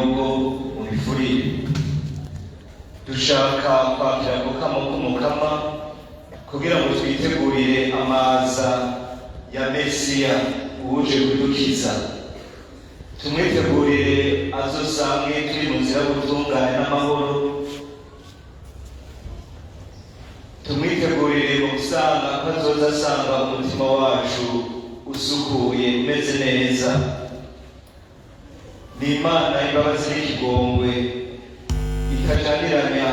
ibinogo mu bifurire. Dushaka kwakira gukama k'umukama kugira ngo twitegurire amaza ya Mesiya uje kudukiza. Tumwitegurire azosange turi mu nzira y'ubutungane n'amahoro. Tumwitegurire mu gusanga ko azoza asanga umutima wacu usukuye umeze neza. Ni Imana y'imbabazi n'ikigongwe ikajaniranya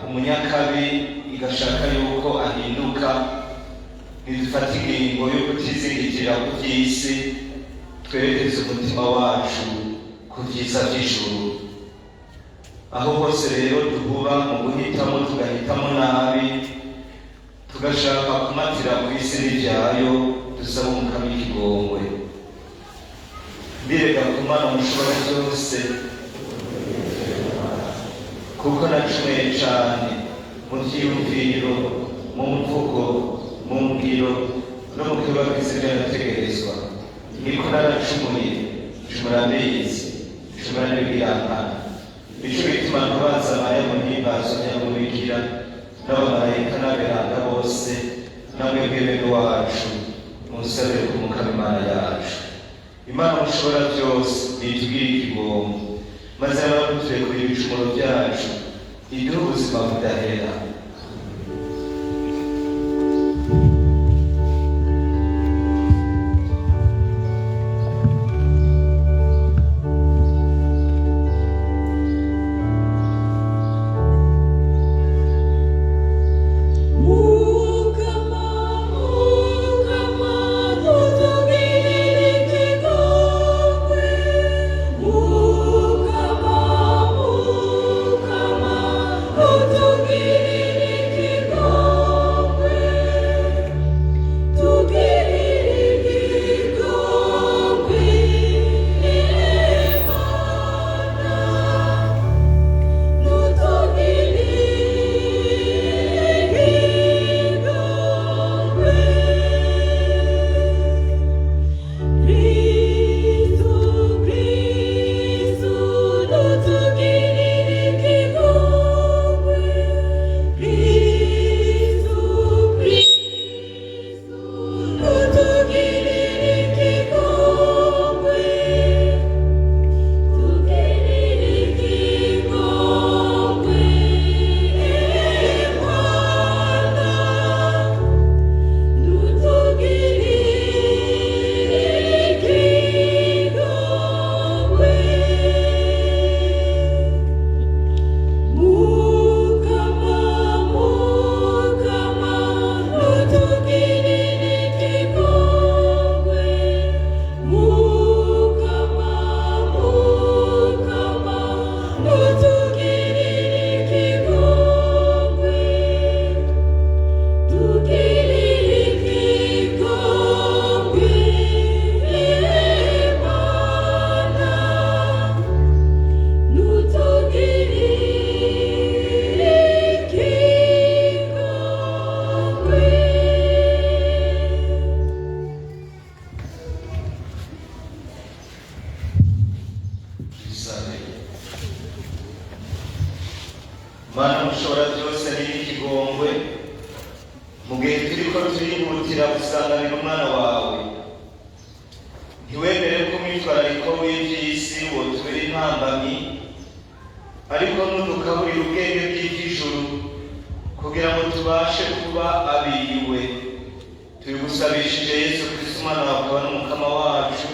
umunyakabi igashaka yuko ahinduka. Nidufata ingingo yo kutizingitira ku by'isi, twerekeze umutima wacu ku byiza by'ijuru. Aho hose rero duhura mu guhitamo tugahitamo nabi, tugashaka kumatira ku isi n'ibyayo, dusaba umukama w'ikigongwe. Mbirega ku Mana mushobora byose, kuko nacumuye cyane mu byiyumviro, mu mvugo, mu ngiro no mu kwibagiriza by'anategerezwa. Niko naracumuye, ncumura abizi, ncumura n'ibigirankana. Nico gituma ntabaza Mariya mu mpimbazo nyamubikira n'abamarayika n'aberanda bose, namwe bene wacu munsabire ku Mukama Imana yacu. Imana mushobora byose nitugire ikigongwe, maze abadutuye kuri ibicumuro byacu iduhe ubuzima budahera. Mana mushobora byose n'ikigongwe, mu gihe turiko turihutira gusanganira umwana wawe, ntiwemere ko umwitwarariko w'ivy'isi wotubera intambamyi, ariko ntudukaburire ubwenge bw'ivy'ijuru kugira ngo tubashe kuba abiwe. Tubigusabishije Yesu Kristo umwana wawe akaba n'umukama wacu,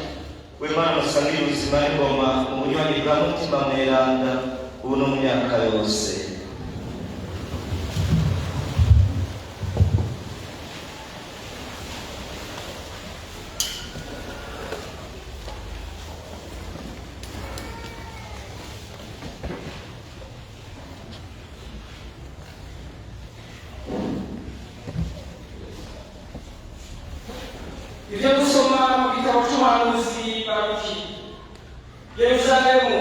we Mana musangira ubuzima n'ingoma mu bunywanyi bwa mutima mweranda, ubu no mu myaka yose. Ibyo dusoma mu gitabo cy'umuhanuzi Baruki, Yerusalemu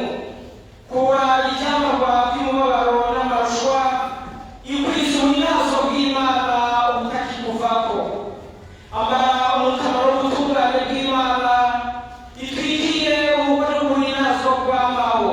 kuba icyambarwa cy'umubabaro n'amarushwa, ikwiza ubunyazo bw'Imana ubutakikuvako, amara umutamaro w'ubutungane bw'Imana, itwikiye ububone n'ubunyazo bw'amaho,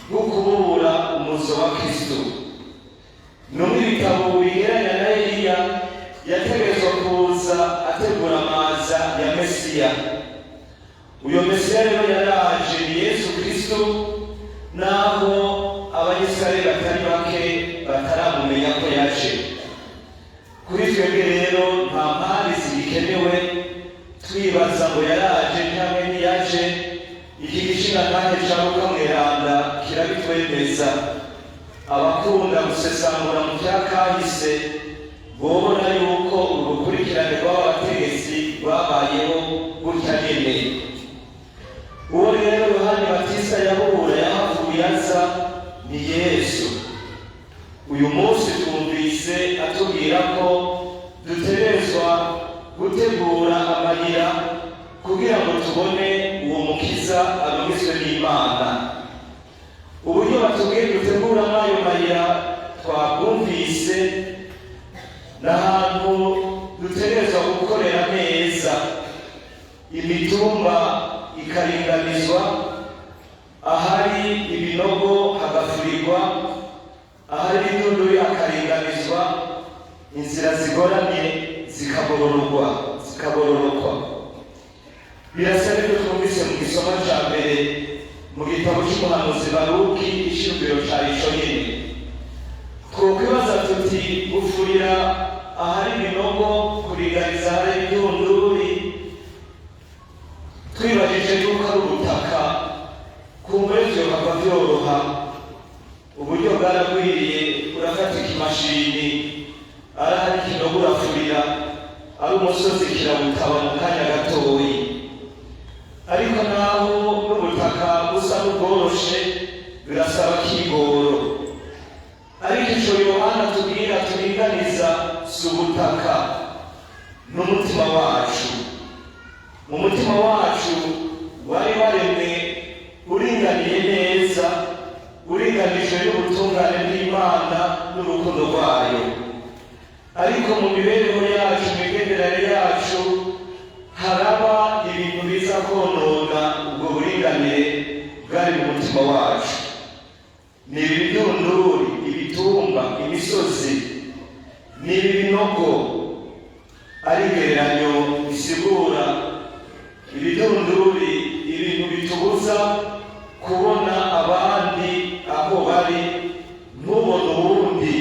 bwo kubura umuzo wa Kristo. No mu bitabo bigeranya na Eliya yategerezwa kuza ategura amaza ya Mesiya. Uyo Mesiya rero yaraje ni Yesu Kristo, naho abanyisirayeli batari bake bataramumenya ko yaje. Kuri twebwe rero nta mpari zibikenewe twibaza ngo yaraje cyangwa ntiyaje. Iki gishinga kandi cyangwa mweranda kirabitwemeza. Abakunda gusesangura mu byakahise bobona yuko urukurikirane rw'abategetsi rwabayeho gutya nyene. Uwo rero Yohani Batista yabura yahavuye aza ni Yesu. Uyu munsi twumvise atubwira ko dutegerezwa gutegura amayira kugira ngo tubone uwo mukiza arungitswe n'Imana. Uburyo batubwiye dutegura ayo mayira twabwumvise, n'ahantu dutegerezwa gukorera neza. Imitumba ikaringanizwa, ahari ibinogo hagafurirwa, ahari ibidunduri hakaringanizwa, inzira zigoramye zikagororokwa. Birasa n'ibyo twumvise mu gisomo cya mbere mu gitabo cy'umuhanuzi Baruki ishingiro cya ico nyene. Twokwibaza tuti gufurira ahari ibinogo, kuringaniza ahari ibidunduri, twibajije yuko ari ubutaka kumbure vyokava vyoroha. Uburyo bwaragwiriye, urafata ikimashini arahari ikinogo urafurira, ari umusozi kirawutaba mu kanya gatoyi. Ariko naho n'ubutaka busa n'ubworoshe birasaba kigoro. Ariko ico Yohana tubwira turinganiza si ubutaka, n'umutima wacu. Mu mutima wacu wari waremwe uringaniye neza, uringanijwe n'ubutungane bw'Imana n'urukundo rwayo. Ariko mu mibereho yacu, imigenderanire yacu, haraba ibintu biza konona ubwo buringanire bwari mu mutima wacu. Ni ibidunduri, ibitumba, imisozi, ni ibinogo. Ari igereranyo bisigura ibidunduri, ibintu bitubuza kubona abandi aho bari, ntubone uwundi.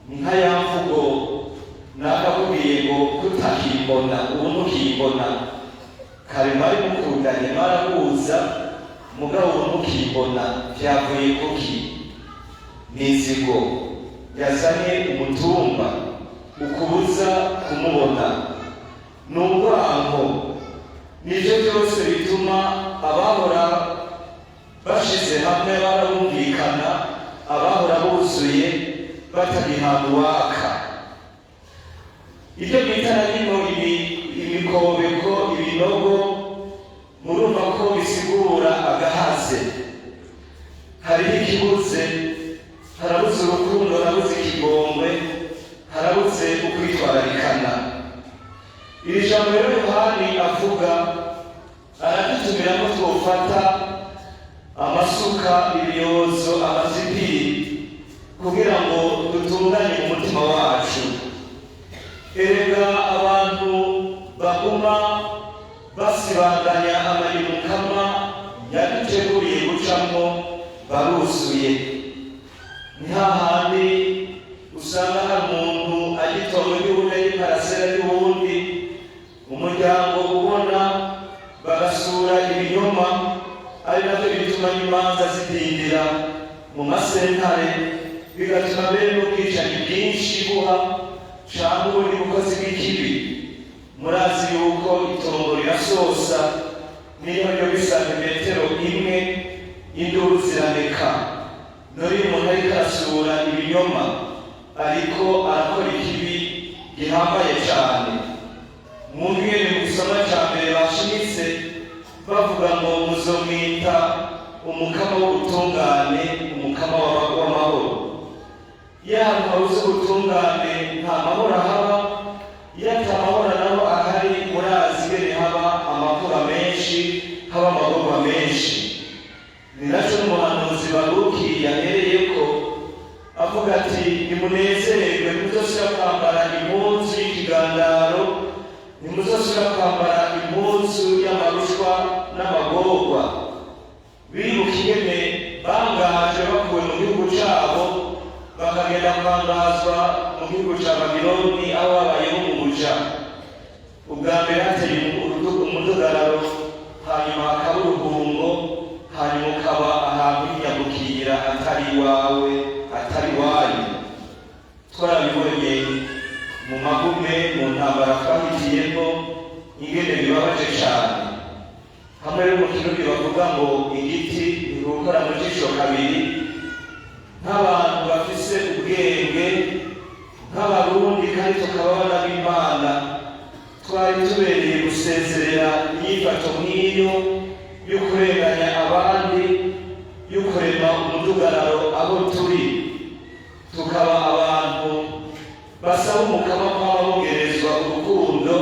Ni nka ya mvugo nakakubwiye ngo kutakimbona ubu ntukimbona. Kare mwari mukundanye mwarahuza, mugabo ubu ntukimbona. Vyavuye kuki? Nizigo yazanye umutumba ukubuza kumubona. N'urwango. Nivyo byose bituma abahora bashize hamwe barabumvikana, abahora buzuye batagihabwa uwaka. Ibyo bita na bino imikobeko, ibinogo, murumva ko bisigura agahaze. Hariho ikibuze, harabuze urukundo, harabuze ikigongwe, harabuze ukwitwararikana. Iri jambo rero Yohani avuga aradutumira ko twofata amasuka, ibiyozo, amazipiri kugira ngo dutunganye umutima wacu. Erega abantu baguma basibanganya amayirukama yaduteguriye gucamo baruzuye. Ni hahandi usanga hari umuntu agitongo ry'ubundi parasera y'ubundi, umuryango ubona bagasura ibinyoma, ari navyo bituma imanza zidindira mu masentare, bigatuma mbere n'ubwicanyi bwinshi buha canke ubundi bukozi bw'ikibi. Murazi yuko itongo rirasosa, niyo ryo bisantimetero imwe induru ziraneka. Nori umuntu ariko arasura ibinyoma, ariko arakora ikibi gihambaye cane. Mwumvire mu gisoma ca mbere bashimitse bavuga ngo muzomwita umukama w'ubutungane, umukama w'amahoro. Iyo ahantu habuze ubutungane nta mahoro ahaba. Iyo ata mahoro naho ahari, murazi ingene haba amakuba menshi, haba amagorwa menshi. Ni naco n'umuhanuzi umuhanuzi Baruki yahereyeko avuga ati nimunezerwe, ntimuzosubira kwambara impuzu y'ikigandaro, ntimuzosubira kwambara impuzu y'amarushwa n'amagorwa. Bibuka ingene bangaje bakuwe mu gihugu cabo bakagenda kwangazwa mu gihugu ca Babiloni aho babayeho mu buja. Ubwa mbere hateye umudugararo, hanyuma hakaba uruhungo, hanyuma ukaba ahantu h'inyamukira atari iwawe, atari iwanyu. Twarabibonye mu magume, mu ntambara twahitiyemo, ingene bibabaje cane. Hamwe rero mu Kirundi bavuga ngo igiti ntigukora mu jisho kabiri. Nk'abantu bafise ubwenge, nk'abarundi kandi tukaba abana b'Imana, twari tubereye gusezerera inyifato nk'iyo yo kurenganya abandi, yo kurema umudugararo aho turi. Tukaba abantu basaba umukama kwaba bogerezwa urukundo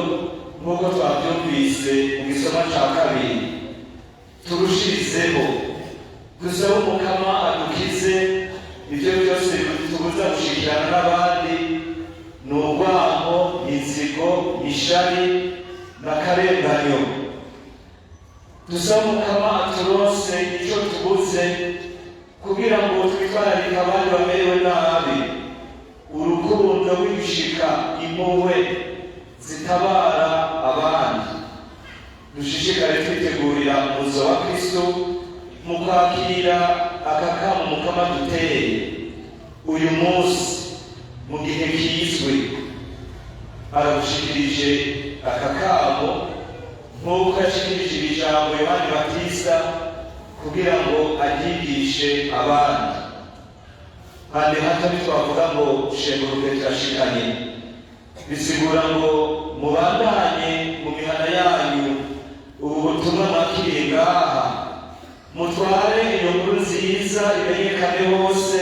nk'uko twavyumvise mu gisoma ca kabiri. Turushirizeho dusaba umukama adukize ivyo byose bitubuza gushikirana n'abandi, ni urwango, inzigo, ishari n'akarenganyo. Dusaba umukama aturonse ico tubuze kugira ngo twitwararike abandi bamerewe nabi, urukundo rw'igishika, impuhwe zitabara abandi. Dushishikare twitegurira umuzo wa Kristo mu kwakira aka kamo umukama duteye uyu munsi mu gihe kizwe. Aragushikirije aka kamo nk'uko yashikirije ijambo Yohani Batista kugira ngo aryigishe abandi. Kandi hata bitwavuga ngo shenguruke turashikanye, bisigura ngo mubandanye mu mihana yanyu ubu butumwa mwakiriye ngaha, mutware iyo nkuru nziza imenyekane hose,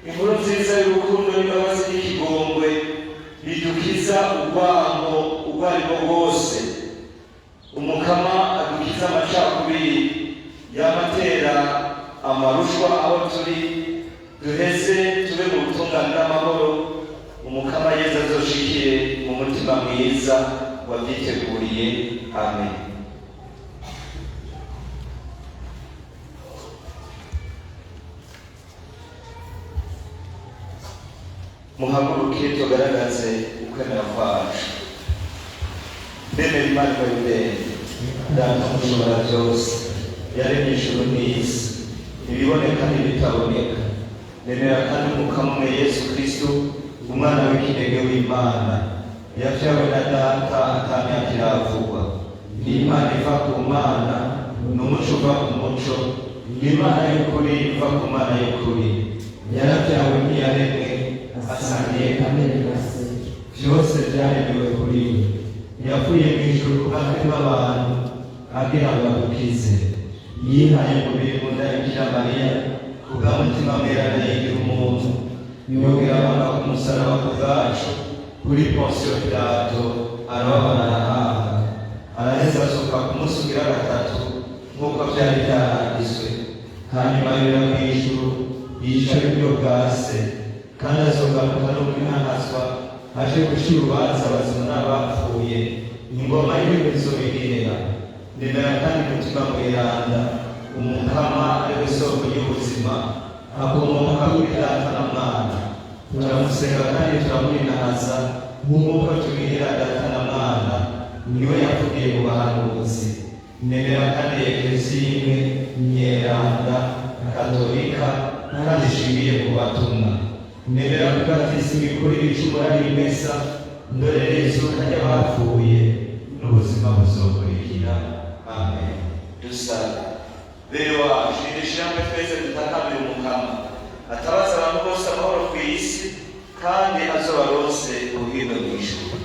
inkuru nziza y'urukundo n'imbabazi n'ikigongwe bidukiza urwango urwo arirwo rwose. Umukama adukiza amacakubiri y'amatera amarushwa aho turi, duheze tube mu butungane n'amahoro. Umukama Yesu azoshikire mu mutima mwiza wabyiteguriye. Amen. Muhaguruke tugaragaze ukwemera kwacu. Ndemera Imana y'ubwenge, Data mushobora byose, yaremye ijuru n'isi, ibiboneka n'ibitaboneka. Ndemera kandi umukama umwe Yesu Kristo, umwana w'ikinege w'Imana, yavyawe na Data atamyaka iravugwa. Ni Imana iva ku Mana, n'umuco uva ku muco, ni Imana y'ukuri iva ku Mana y'ukuri. Yaravyawe ntiyaremwe, asangiye kamere na Se, vyose vyaremewe kuri we. Yavuye mw'ijuru hagati y'abantu agira ngo adukize. Yihaye umubiri mu nda ya Bikira Mariya, kubw'umutima mweranda yigira umuntu, yongera abanga ku musaraba ku bwacu. Kuri Ponsiyo Pilato arababara arahaga, araheza azuka ku munsi ugira gatatu nk'uko vyari vyaranditswe. Hanyuma yurira mw'ijuru, yicara iburyo bwa Se, kandi azogaruka no kwinanazwa aje gucira urubanza abazima n'abapfuye. Ingoma yiwe izobihera. Ndemera kandi umutima mweranda, umukama ariwe soko y'ubuzima, akomoka kuri Data na Mwana. Turamusenga kandi turamwinahaza nk'uko tubihera Data na Mwana, niwe yavugiye mu bahanuzi. Ndemera kandi Ekleziya imwe nyeranda katolika kandi ishingiye ku batumwa. Ndemera kubatisimu ikora ibicumuro n'imesa, ndorerezi y'abapfuye n'ubuzima buzokurikira. Amen. Dusabe. Rero wacu idushyiramo twese dutakambira umukama atabaza abantu bose amahoro ku isi, kandi azobarose ubuhino mu ijuru.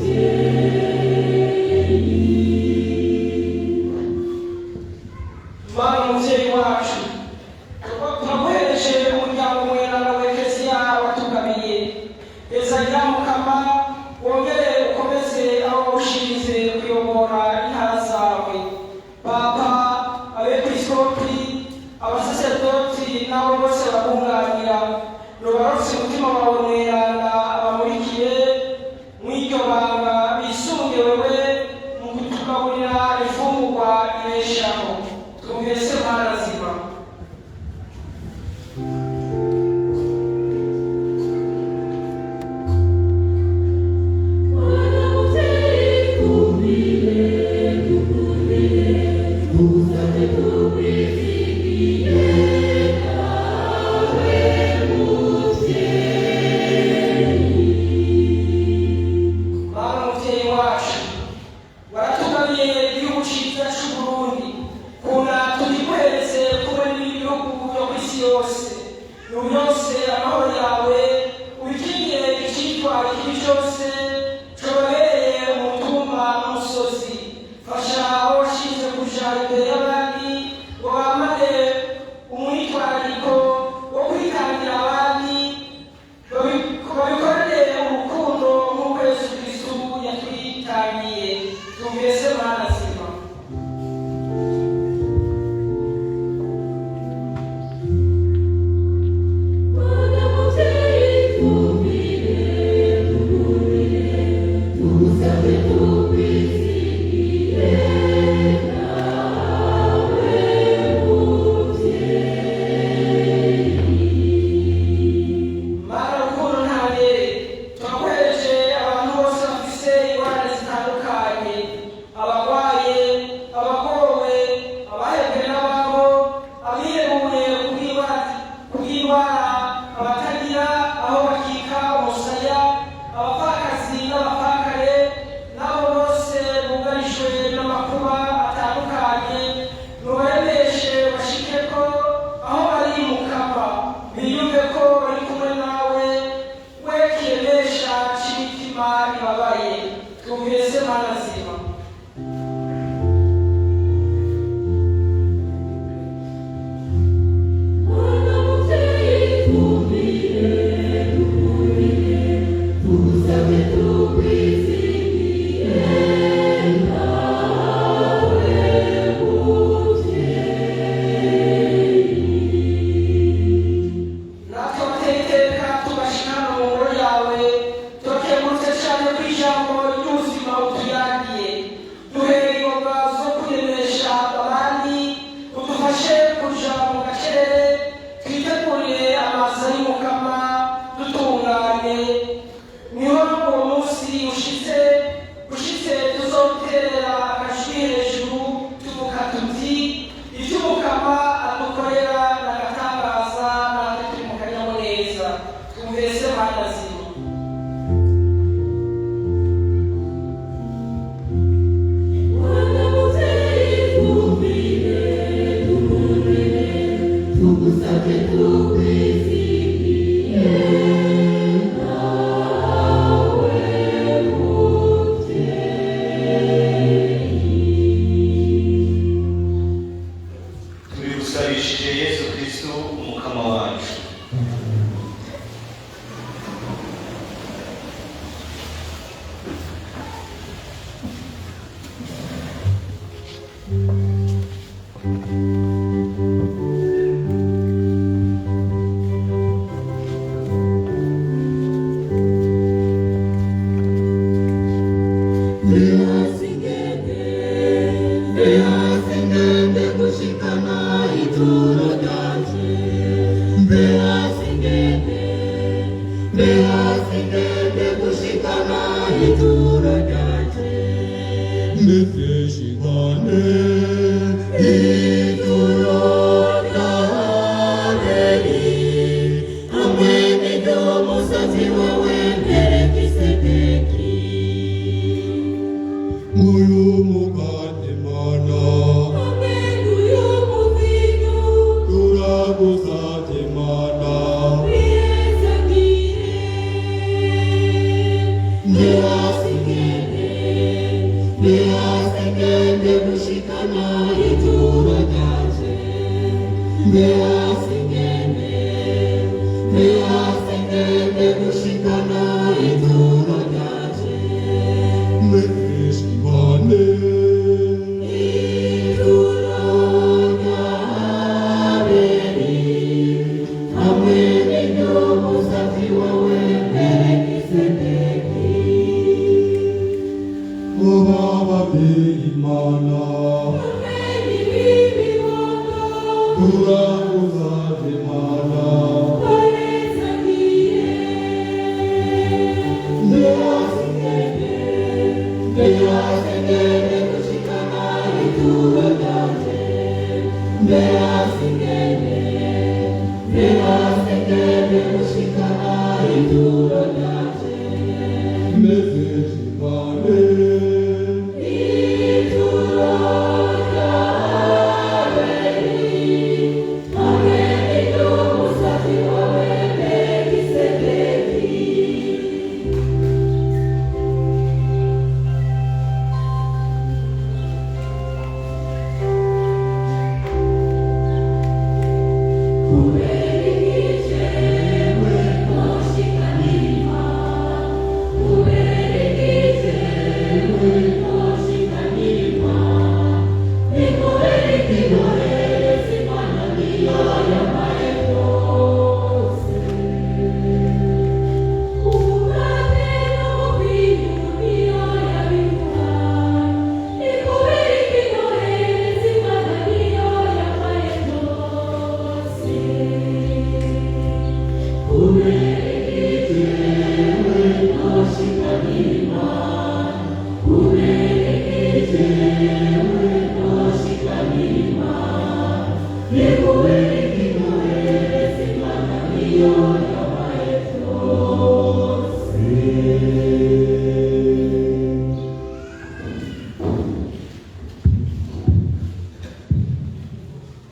Yeah. gitangiye twumvise Mana nzima.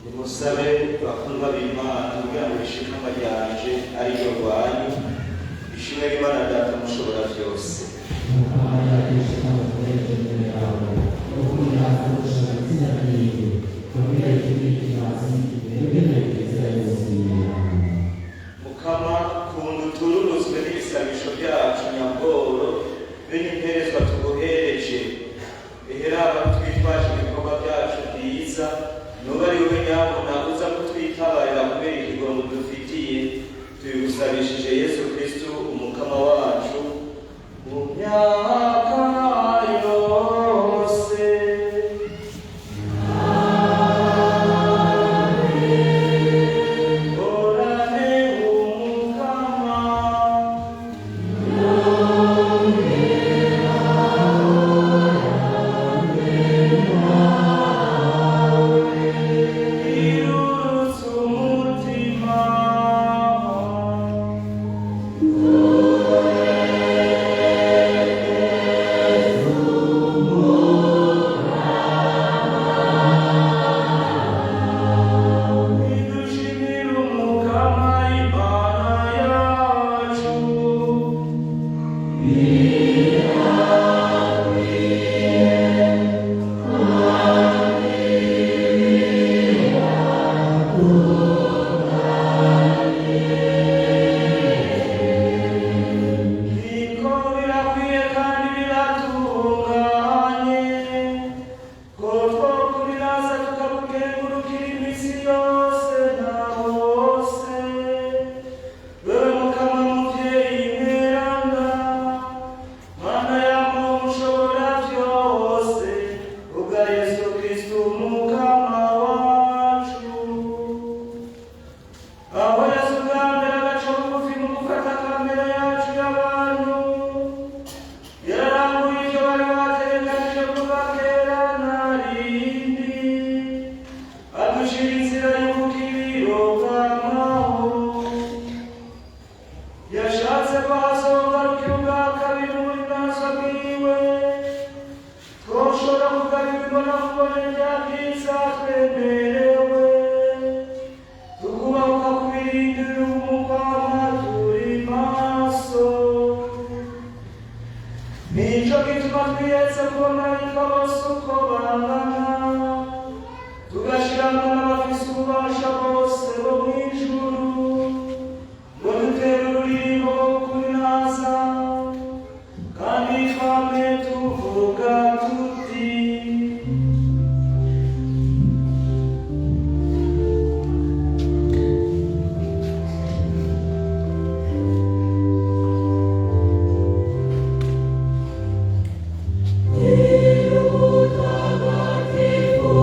Nimusabe bakundwa b'Imana kugira ngo ishimwe ryanje ari ryo rwanyu, ishimwe ry'Imana Data mushobora byose. Mukama kundu tururuzwe n'ibisabisho byacu nyamboro bene imperezwa tuguhereje, eheraba twitwaje ibikorwa byacu byiza, nuba ari wowe nyabuna uza kutwitabarira kubera ikigongo dufitiye, tubigusabishije Yesu Kristo umukama wacu mu myaka yose. Orane umukama irurutse umutima. Nidushimire umukama Imana yacu. Niko birakwiye kandi biratunganye ko twokuriraza tukakugengurukira iminsi yose na hose. Wewe Mukama muvyeyi mweranda, Mana yamwe mushobora vyose, ubwa Yesu Kristo umukama wacu. Aho Yesu bwa mbere agaca bugufi mu gufata kamere yacu y'abantu, yararanguye ivyo bari bategekanije kuva kera na rindi, adushira inzira y'ubukiriro bw'amahoro. Yashatse ko hasohoka ubwa kabiri mu buringanizwa bwiwe, twoshobora kugabirwa imbonakubone rya bwiza twemerewe, tukubahuka kubirindira umukwama turi maso. Nico gituma twiyetse kubamarayika bose uko bangana, tugashiramwo n'abafise ububasha bose bo mw'ijuru, ngo dutere ururirimbo rwo kuninaza, kandi twame tuvuga tuti: Mutagatifu,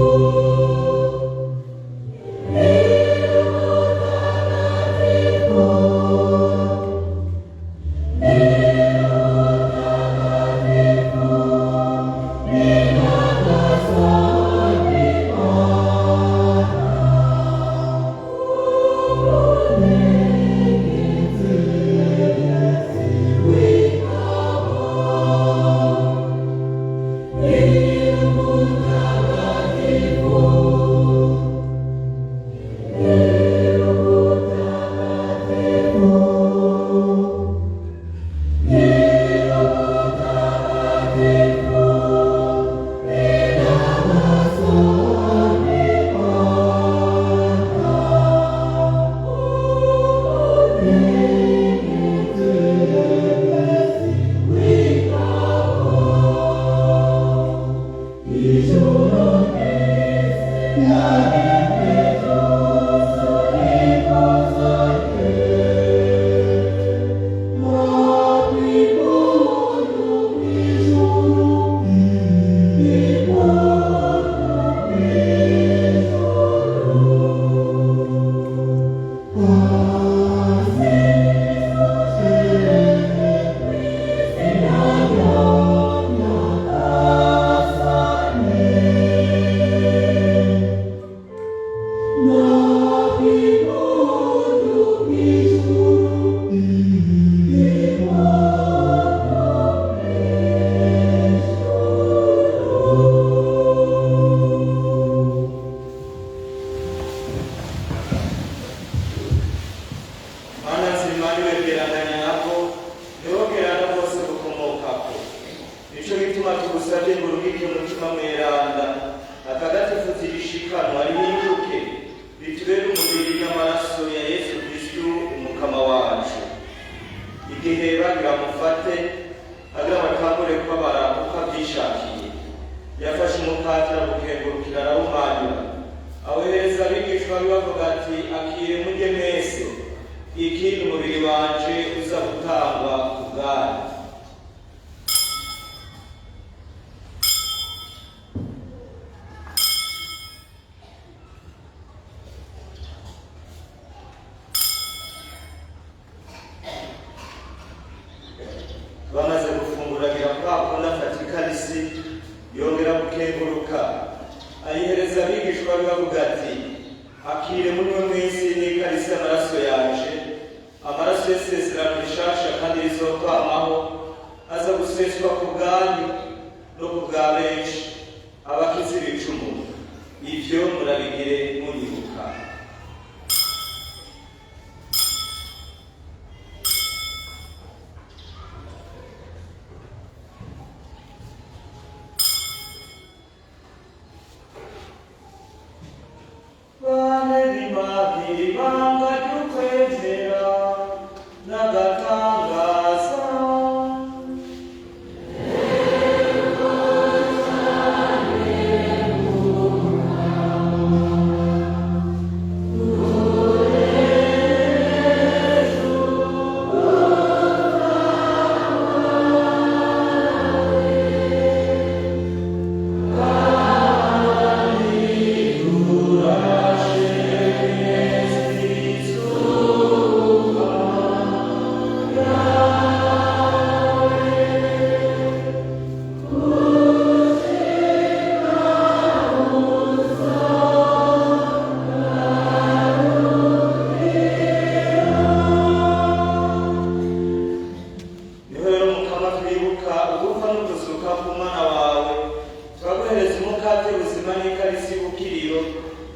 ugakengurukike umutima mweranda atagatifuza irishikanwa rihinduke bitubere umubiri n'amaraso ya Yesu Kristu umukama wacu. Igihe bagira mufate agira bakangure kubabara uko abyishakiye, yafashe umukate arawukengurukira arawumanyura, awohereza abigishwa be bavuga ati akire murye mwese, iki ni umubiri wanje uza gutangwa ku bwanyu. Bamaze gufunguragira kwako nafata ikarisi yongera gukenguruka ayihereza abigishwa be bavuga ati akire munywe mwese n'ikarisi y'amaraso yanje, amaraso y'isezerano rishasha kandi rizokwamaho aza guseswa ku bwanyu no ku bwa benshi abakize ibicumuro. Ivyo murabigire munyibuka. Ibanga ry'ukwezera n'agatangaza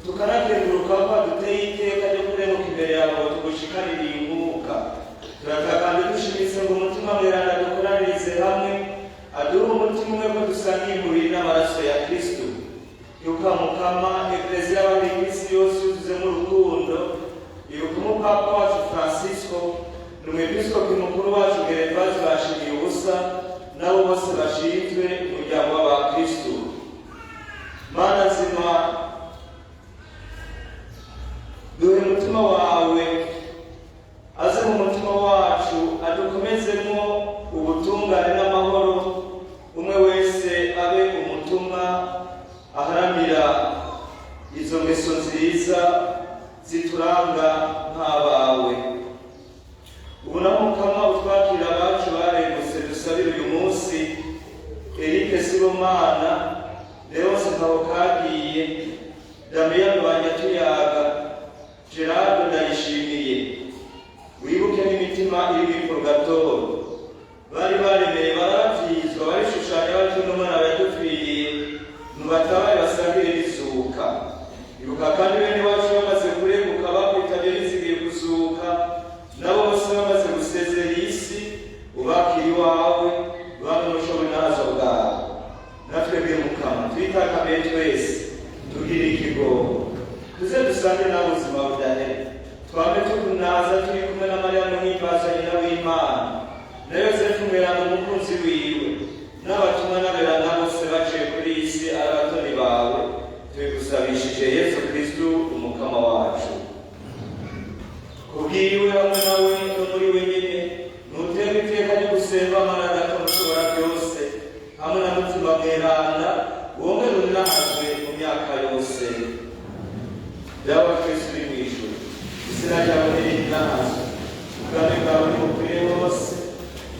tukanakenguruka ko duteye iteka ryo kuremuka imbere yawe tugushikanira inguka. Turatakambye dushimitse ngo umutima mweranda dukoranirize hamwe aduhe umutima umwe ko dusangiye umubiri n'amaraso ya Kristo. Yuka Mukama Ekleziya y'abandi ku isi yose yuzuzemo urukundo, ibuka umupapa wacu Francisco n'umwepiskopi mukuru wacu Gervaze bashimiye ubusa nabo bose bashinzwe umuryango w'abakristo. Mana nzima, duhe umutima wawe aze mu mutima wacu adukomezemo ubutungane n'amahoro, umwe wese abe umutumwa aharanira izo ngeso nziza zituranga nk'abawe. Ubu na Mukama utwakira abacu barengutse dusabire uyu munsi Eric Sibomana, Leonce Ntahokagiye, Damien Banyatuyaga, Gerard Ndayishimiye. Wibuke n'imitima iri muri purgatori bari baremeye barabyizwa barishushanya batyo n'umwana yadupfiriye nubatabaye basangire rizuka. Ibuka kandi bene wacu bamaze kureguka bakwitabye bizigiye kuzuka, nabo bose bamaze gusezera isi ubakira iwawe bamunoshowe nazo bwawe. Natwebwe Mukama twitakabe twese tugire ikigongo, tuze dusange nawe ubuzima budahera. Twame tukunaza turi kumwe na Mariya muhimbaza nyina w'Imana na Yosefu mweranda umukunzi wiwe n'abatumwa n'aberanda bose baciye kuri iyi si ari abatoni bawe, tubigusabishije Yesu Kristu umukama wacu. Kubwiwe hamwe nawe no muri we nyine nutega iteka ryo gusenga Mana Data mushobora byose hamwe na mutima mweranda wongere unahazwe mu myaka yose. Dawa Kristu uri mu ijuru, izina ryawe nirahazwe, ubwami bwawe nibukwire hose,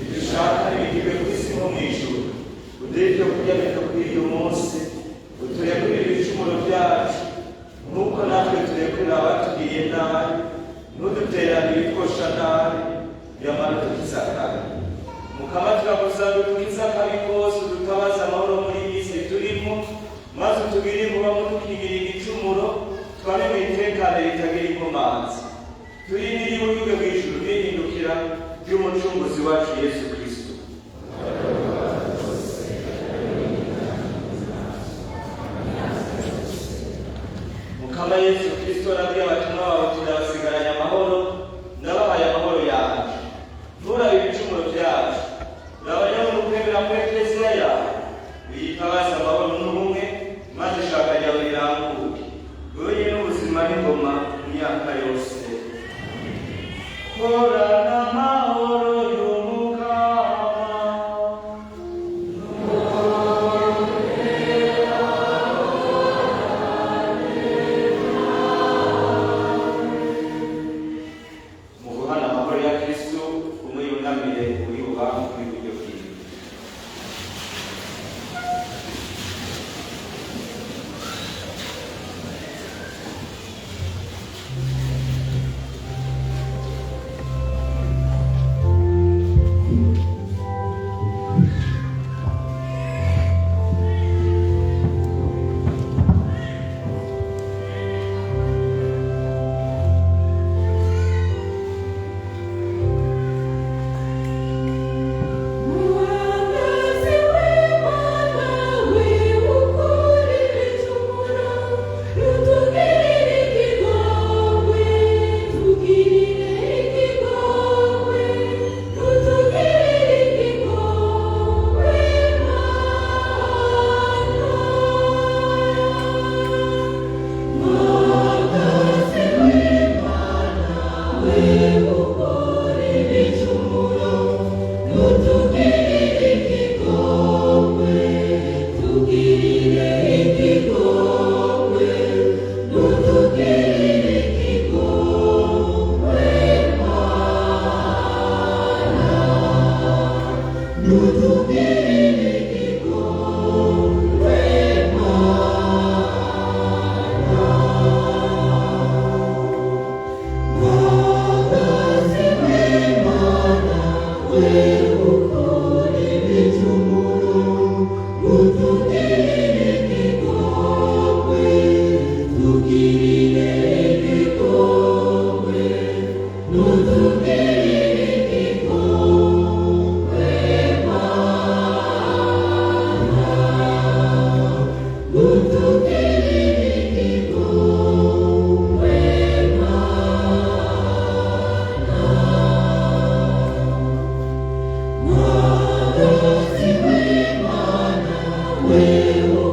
ibyo ushaka nibigirwe ku isi nko mu ijuru. Uduhe ibyo kurya bito kuri uyu munsi, uturekurire ibicumuro byacu nk'uko natwe turekurira abatugiriye nabi, ntuduterane ibitwosha nabi, nyamara dukize akabi. Mukama turagusabe udukize akabi kose, udutabaze amahoro muri iyi si turimo, maze utugirire impuhwe mutukigira igicumuro, twame mu itekane ritagira inkomanzi. Turindire iburyo bw'ijuru n'ihindukira ry'umucunguzi wacu Yesu Kristo. ukama Yesu Kristo nabwiye abatumwa bawe uti ndabasigaranye amahoro, ndabahaye amahoro yanjye. Nturabe ibicumuro byacu, urabanyaho n'ukwemera muri Eklesiya yawe, uyitabaze amahoro n'ubumwe, maze ishaka ryawe rirambuke. Wowe nyine ubuzima n'ingoma imyaka yose. Horana amahoro y'umukama. Mu guhana amahoro ya Kristo, umwe yunamire uyubaha kuri buryo bwiwe. Wewe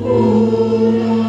Oh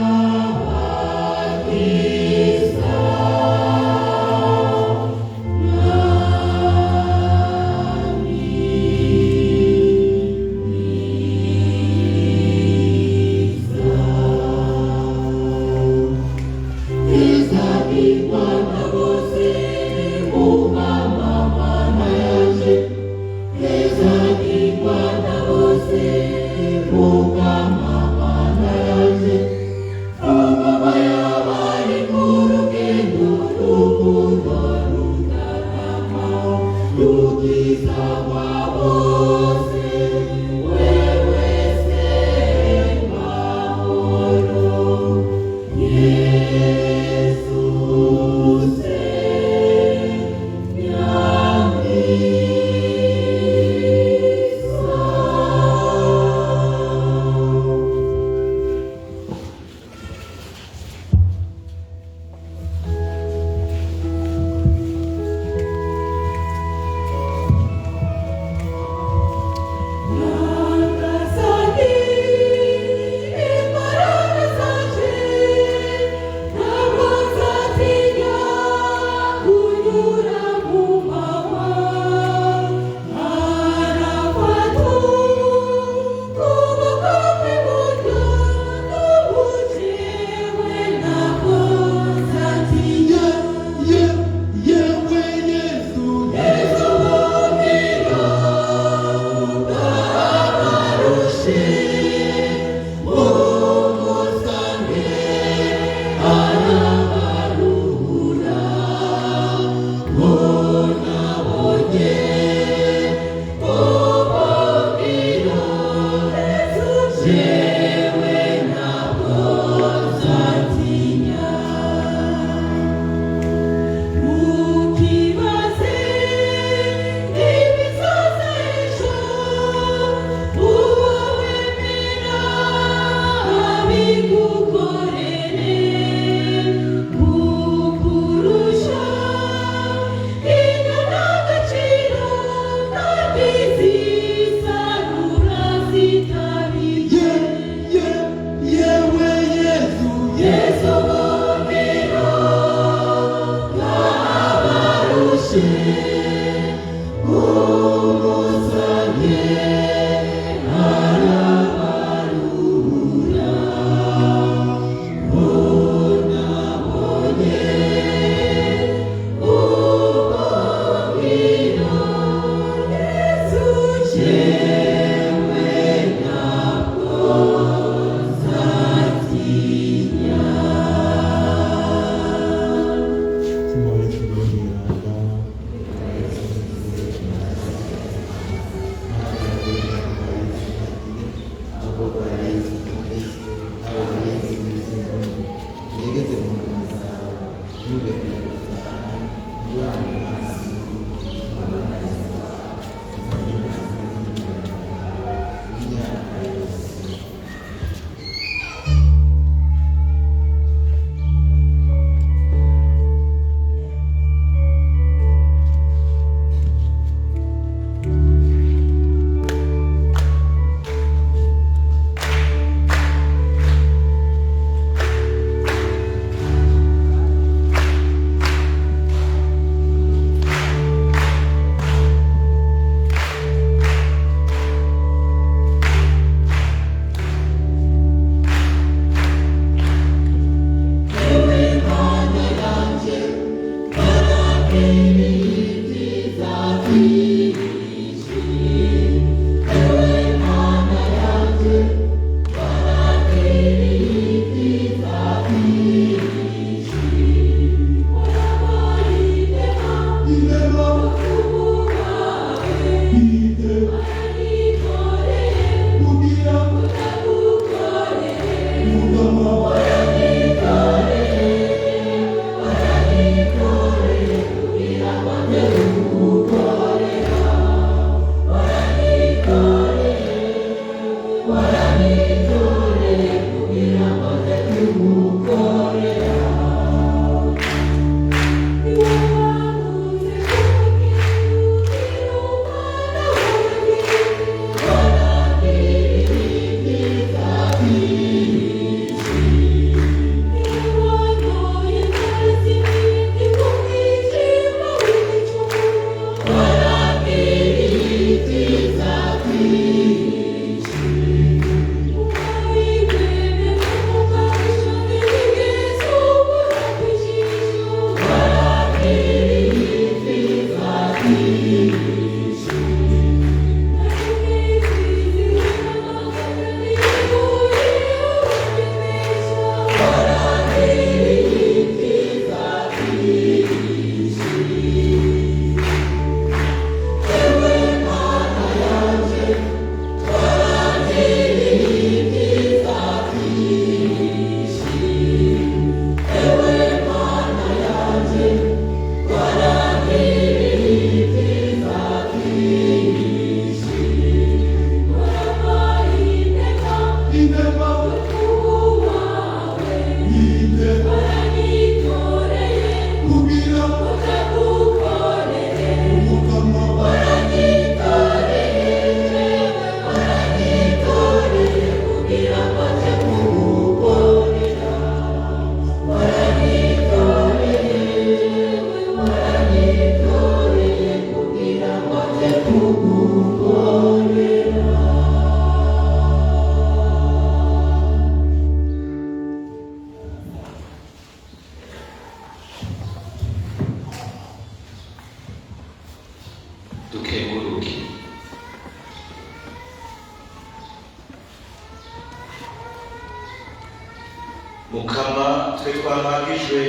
mukama twe twahagijwe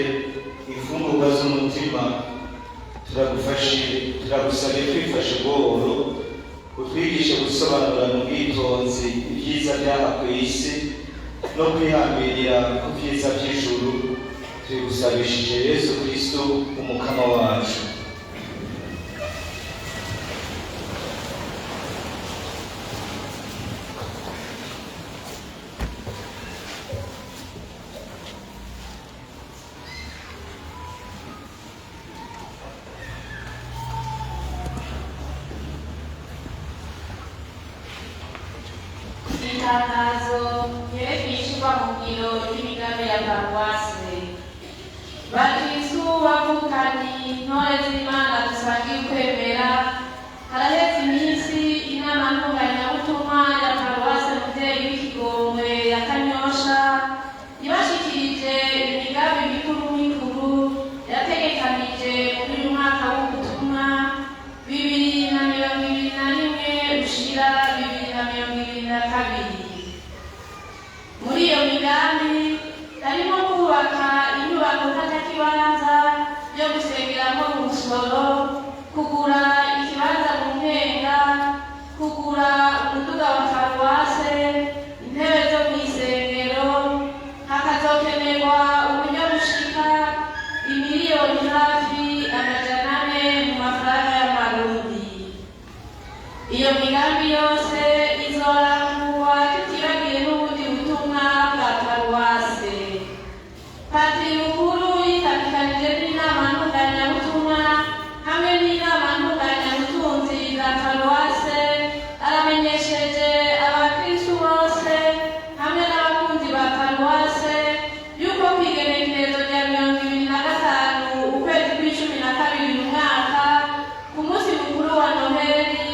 imfungurwa z'umutima turagusabye twifashe buhoro utwigishe gusobanura mu bwitonzi ibyiza by'aha ku isi no kwihambirira ku byiza by'ijuru tubigusabishije Yesu Kristo umukama wacu. itangazo ryerekeye ishyirwa mu ngiro ry'imigambi ya paruwase. Bakristu bavukanye intore z'Imana dusangiye ukwemera, haraheze iminsi inama ntunganyabutumwa ya paruwase muvyeyi w'ikigongwe ya Kanyosha ibashikirije imigambi mikuru mikuru yategekanije muri uyu mwaka w'ubutumwa 2021 ushira 2022. Muri iyo migambi harimo kubaka inyubako nk'atakibanza yo gusengeramo mu Busoro, kugura ikibanza mu Ntenga, kugura umuduga wa paruwase, intebe zo mw'isengero, hakazokenerwa uburyo bushika imiliyoni hafi 400 mu mafaranga y'amarundi. Iyo migambi yose izorangurwa tutibagiye n'ubundi butumwa bwa paruwase. Patiri mukuru yitabikanije n'inama ntunganyabutumwa hamwe n'inama ntunganyabutunzi za paruwase, aramenyesheje abakristu bose hamwe n'abakunzi ba paruwase yuko kw'igenekerezo rya 25 ukwezi kwa 12 mu mwaka ku munsi mukuru wa Noheli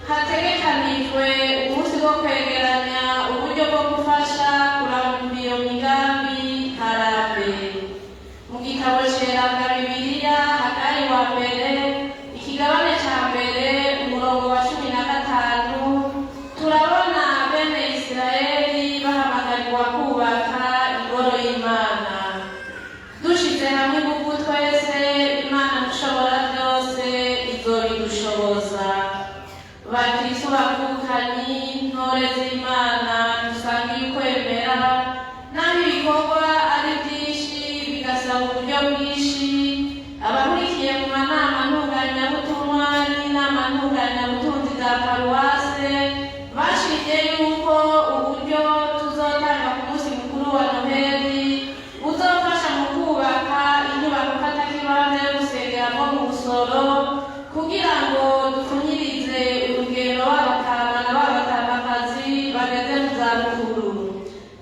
hategekanijwe umunsi wo kwegeranya uburyo bwo gufasha kurangura iyo migambi harabe. Mu gitabo ceranga Bibiliya Hagari wa mbere ikigabane ca mbere umurongo wa 15 turabona bene Isirayeli bahamagarirwa kubaka ingoro y'Imana. Dushize hamwe ingufu twese, Imana mushobora byose izobidushoboza. Bakristu bavukanye intore z'Imana dusangiye ukwemera, naho ibikorwa ari byinshi bigasaba uburyo bwinshi, abakurikiye mu manama ntunganyabutumwa n'inama ntunganyabutunzi za paruwase bashigiye yuko uburyo tuzotanga ku munsi mukuru wa Noheli buzofasha mu kubaka inyubako nk'atakibanza yo gusengeramo mu Busoro, kugira ngo dupfunyirize urugendo w'abatama n'abatamakazi bageze mu zabukuru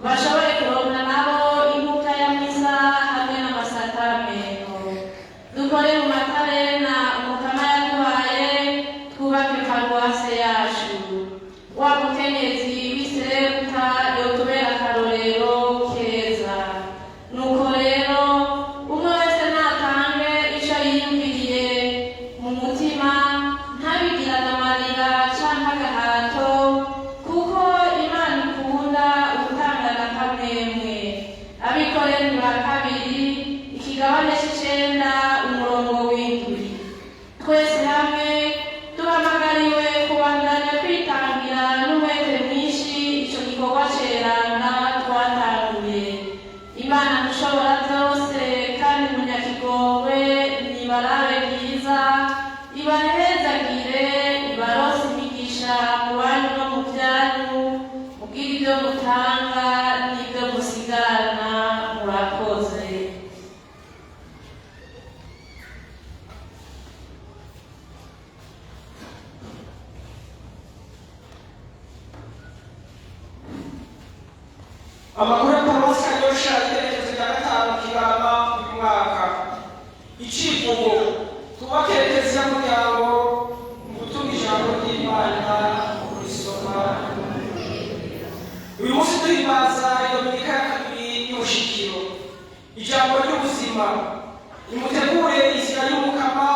bashobore kuronka nabo imbuga ya misa hamwe n'amasakamento. Dukore mu matarena umukama yaduhaye, twubake paruwase yacu. Wa mukenyezi w'iseruka yotubera akarorero keza. Nuko rero umwe wese natange ico yiyumviriye mu mutima, ntabigirane amarira canke agahato, kuko Imana ikunda ubutangana kamwemwe. Abikorera ba kabiri ikigabane c'9 umurongo w'indwi. Twese hamwe duhamagariwe kubandanya kwitangira n'umwete mwinshi ico gikorwa ceranga twatanguye. Imana mushobora byose kandi munyakigongwe nibarabe byiza, ibanezagire, ibarose imigisha mu banyu no mu byanyu, mubwire ibyo mutanga n'ibyo musigarana. Murakoze. Amakuru ya paruwasi Kanyosha itegerezo rya 5 Kigarama uyu mwaka. Icivugo twubake ekereziya y'umuryango mu gutunga ijambo ry'Imana mu kurisoma. Uyu munsi duhimbaza Dominika ya kabiri y'ubushikiro, ijambo ry'ubuzima. Nimutegure inzira y'umukama,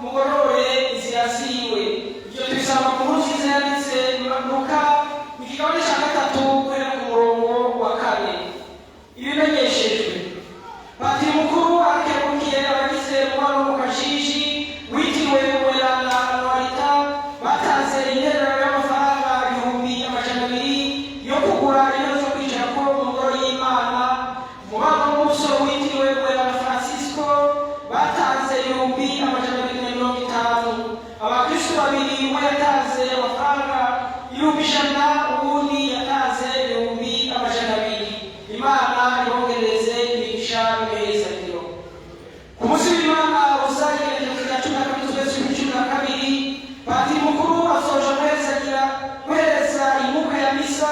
mugorore inzira ziwe. Ibyo tubisanga mu nkuru nziza yanditse Luka mu kigabane ca 3 guhera ku murongo wa 4. Ibimenyeshejwe Patiri mukuru akebukiye abagize umubano mu Kashishi witiriwe Umweranda Anuarita batanze intererano y'amafaranga 200,000 yo kugura intebe zo kwicarako mu ngoro y'Imana. Umubano w'umusoro witiriwe Umweranda Francisco batanze 250,000. Abakristu babiri umwe yatanze amafaranga 100,000, uwundi yatanze 200,000. Imana ibongereze imigisha n'imihezagiro. Ku munsi w'Imana uzagerekezo rya 12 Patiri mukuru asoje guhereza imbuga ya misa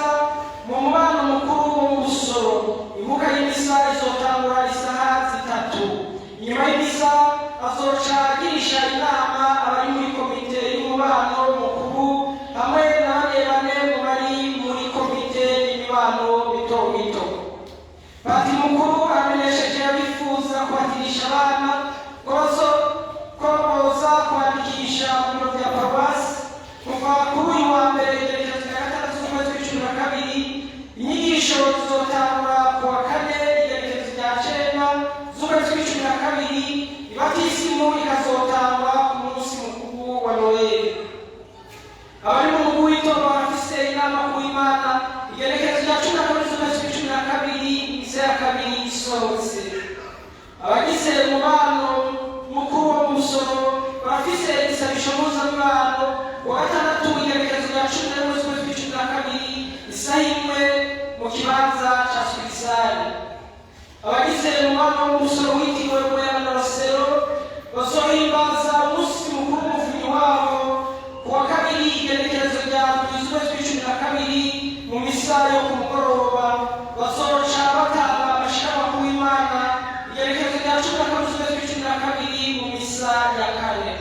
kabiri. Inyigisho zizotangura ku wa kane igenekerezo rya cenda z'ukwezi kw'icumi na kabiri. Ibatisimu ikazotangwa ku munsi mukuru wa Noheli. Abari mu mugwi w'itorero barafise inama ku Imana igenekerezo rya cumi na kabiri z'ukwezi kw'icumi na kabiri misa ya kabiri isohotse. Abagize umubano mukuru wo mu Musoro barafise igisabisho mpuzamibano ku wa gatandatu igenekerezo rya cumi na rimwe z'ukwezi kw'icumi na kabiri isaha imwe mu kibanza ca Surisari. Abagize umubano wo mu Musoro witiriwe Mwera na Rosero bazohimbaza umunsi mukuru w'umuvunyi wabo ku wa kabiri igenekerezo rya mbere z'ukwezi kw'icumi na kabiri mu misa yo ku mugoroba. Bazoca batanga amashirahamwe ku Imana igenekerezo rya cumi na kabiri z'ukwezi kw'icumi na kabiri mu misa ya kane.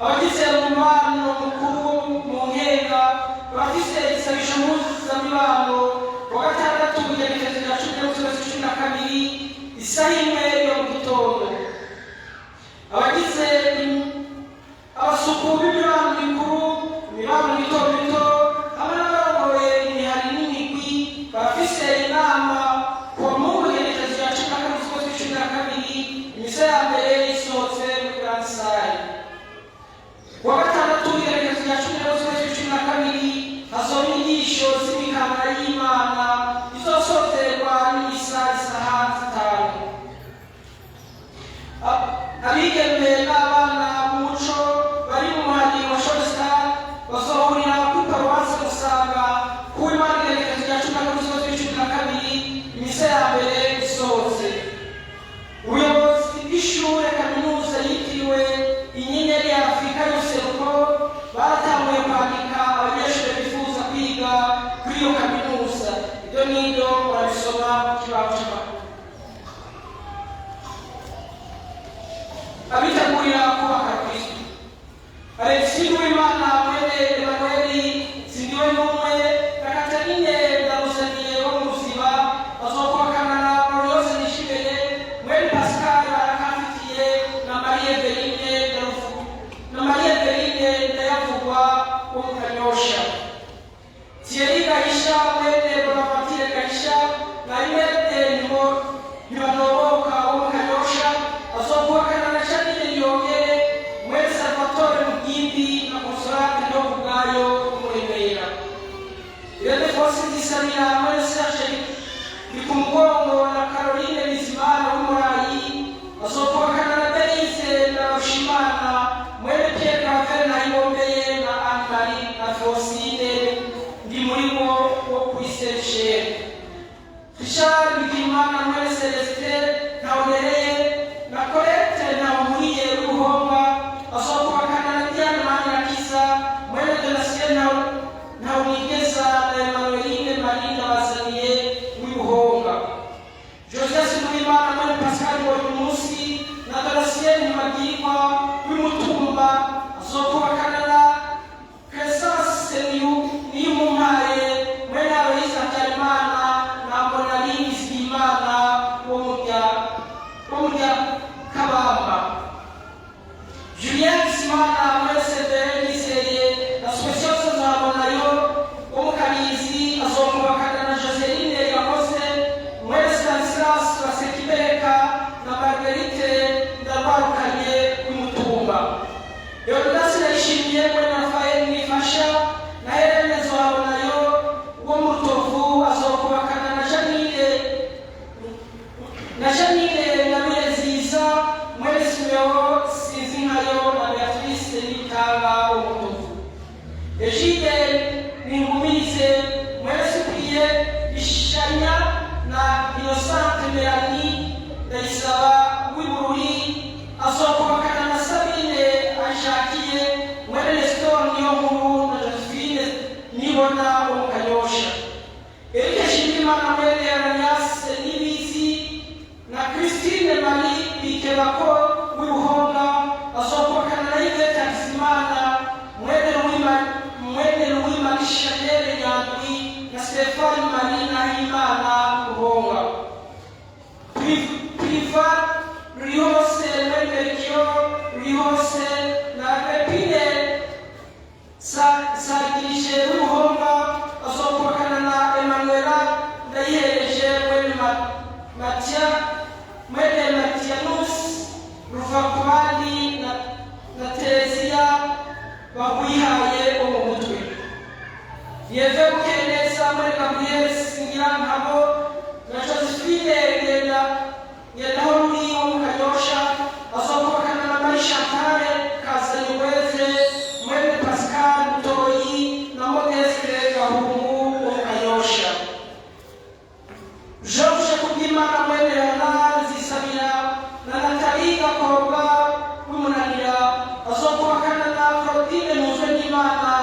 Abagize umubano mukuru mu Nkenga bafise igisabisho mpuzamibano ku wa gatandatu igenekerezo rya cumi na rimwe z'ukwezi kw'icumi na kabiri isaha imwe yo mu gitondo. Abagize abasuku b'imibano mikuru, imibano mito mito hamwe n'abarongoye imihari n'imigwi barafise inama ku wa Mungu igenekerezo rya cumi na kabiri z'ukwezi kw'icumi na kabiri imisa ya mbere isohotse muri Grand Salle. Ku wa gatandatu igenekerezo rya cumi na rimwe z'ukwezi kw'icumi na kabiri hazoba inyigisho z'imikangara y'Imana izosozerwa n'imisa isaha zitanu. Abigeme n'abana b'umuco bari mu muhari wa Shorestar bazohurira kuri paruwasi Musanga ku Imana igenekerezo rya cumi na kabiri z'ukwezi kw'icumi na kabiri imisa ya mbere isohotse. Ubuyobozi bw'ishure kaminuza yitiriwe Inyenyeri ya Afurika y'Ubuseruko baratanguye kwandika abanyeshure bifuza kwiga kuri iyo kaminuza. Ibyo n'ibyo murabisoma ku kibaho c'amakuru. Abitegurira kubaka Kristo Alexis Uwimana mwene Emmanuel Sindiwe n'umwe na Katarine Ndaruzaniye wo mu Ruziba bazokubakana na Gloriose Nishimeye mwene Pascal Arakafitiye na Marie Berine Ndayavugwa wo mu Kanyosha. Thierry Gahisha mwene Bonaventure Gahisha na Imete Ntibanoboka wo mu Kanyosha bazokubakana na Janine Yongere mwene Salvatore Mugimbi na Consolate yo kubwayo umuremera. Irene Fosi Ndisanira mwene Serge Bikumugongo na Caroline Bizimana w'Umurayi bazokubakana na Denise na Rushimana mwene Pierre Claver na Ibombeye na Anne-Marie na Fosine ndi murimo wo kuri Saint-Cher. Richard Bigimana mwene Celestin Ntawudereye na Colette Ntawuhuriye w'Ubuhomba bazokubakana na Diane Manirakiza mwene Donatien Ntawunigeza na Emmanueline Marie Ndabazaniye w'Ubuhomba. Joseph Uwimana mwene Pascal Mbonyumusi na Donatien Ntibagirwa w'Umutumba bazokubakana na Crescence Niyumumpaye mwene Aloise Habyarimana na Bonaline Bizimana wo mu Kabamba. Julien Simana mwene Severe Niseye na Speciose Nzabonayo wo mu Kabizi azokubakana na Joseline Yakoze mwene Stanislas Basekibeka na Marguerite Ndabarukanye w'Umutumba. Leonidas Ndayishimiye mwene Rafael Nifasha na Helene Nzabonayo wo mu Rutovu azokubakana na Janine Nabire Nziza mwene Simeo Sinzinkayo na Beatrice Nitanga wo mu Rutovu. Egide Ningumize mwene Cyprien Bishanya na Innocente Melanie Ndayisaba w'Ibururi azokubakana na Sabine Anshakiye mwene Nestor Niyonkuru na Josephine Nibona wo mu Kanyosha. Eric Shimimana mwene Ananias Nibizi na Christine Marie Bikebako w'Ubuhonga azokubakana na Yvette Hakizimana mwene Louis Chanel Nyandwi na Stéphane Marie Nahimana Buhonga. Priva Rihose mwene Melchior Rihose na Pepine Sagirishe w'Ubuhonga azokubakana na Samuel Gabriel Singirankabo na Josephine Ngendaho muri wo mu Kanyosha azokubakana na Marie Chantal Kazanyuweze mwene Pascal Mutoyi na Modeste Gahungu wo mu Kanyosha. George Kubimana mwene Leonard Zisabira na Nathalie Gakorwa w'Umunanira azokubakana na Claudine Muzwenimana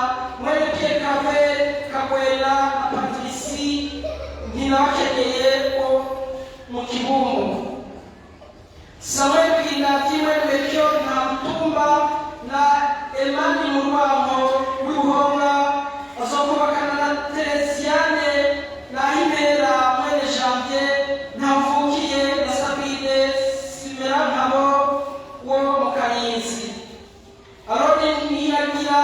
mwene Pierre Kabwela na Patricie Ntinabakeneye wo mu Kibungo. Samuel Bwindati mwene Melchior Ntamutumba na Emani Murwango w'Ubuhonga azokubakana na Teresiane na Himera mwene Janvier Ntavukiye na Sabine Simerankabo wo mu Karinzi. Aroni Niragira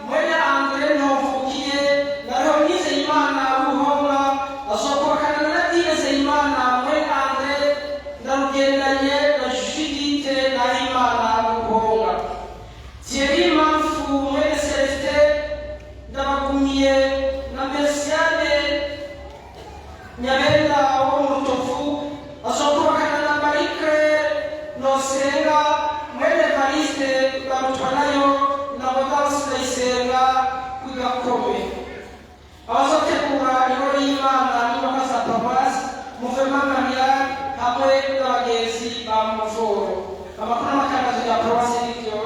mwene Andre Ntavukiye na Leonise Imana w'Ubuhonga azokubakana na Dinese Imana mwene Andre Ndarugendanye na Judite na Imana w'Ubuhonga. Thierry Manfu mwene Celestin Ndabagumiye na Merciane Nyabenda wo mu Rutovu azokubakana na Marike Nosenga mwene Evariste Barutwanayo na Bodanse Ndayisenga w'Igakome. Abazotegura ingoro y'Imana n'impaka za Paruwasi Muvema Maria hamwe n'abagenzi ba Muvoro. Amakuru n'amatangazo ya Paruwasi y'Igyo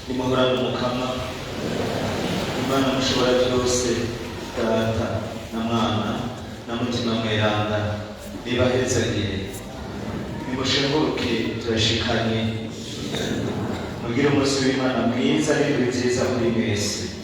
nimugorana umukama Imana mushobora byose, Data na Mwana na Mutima Mweranda nibahezagire. Nimushenguruke turashikanye mugire umunsi w'Imana mwiza n'ibintu byiza kuri mwese.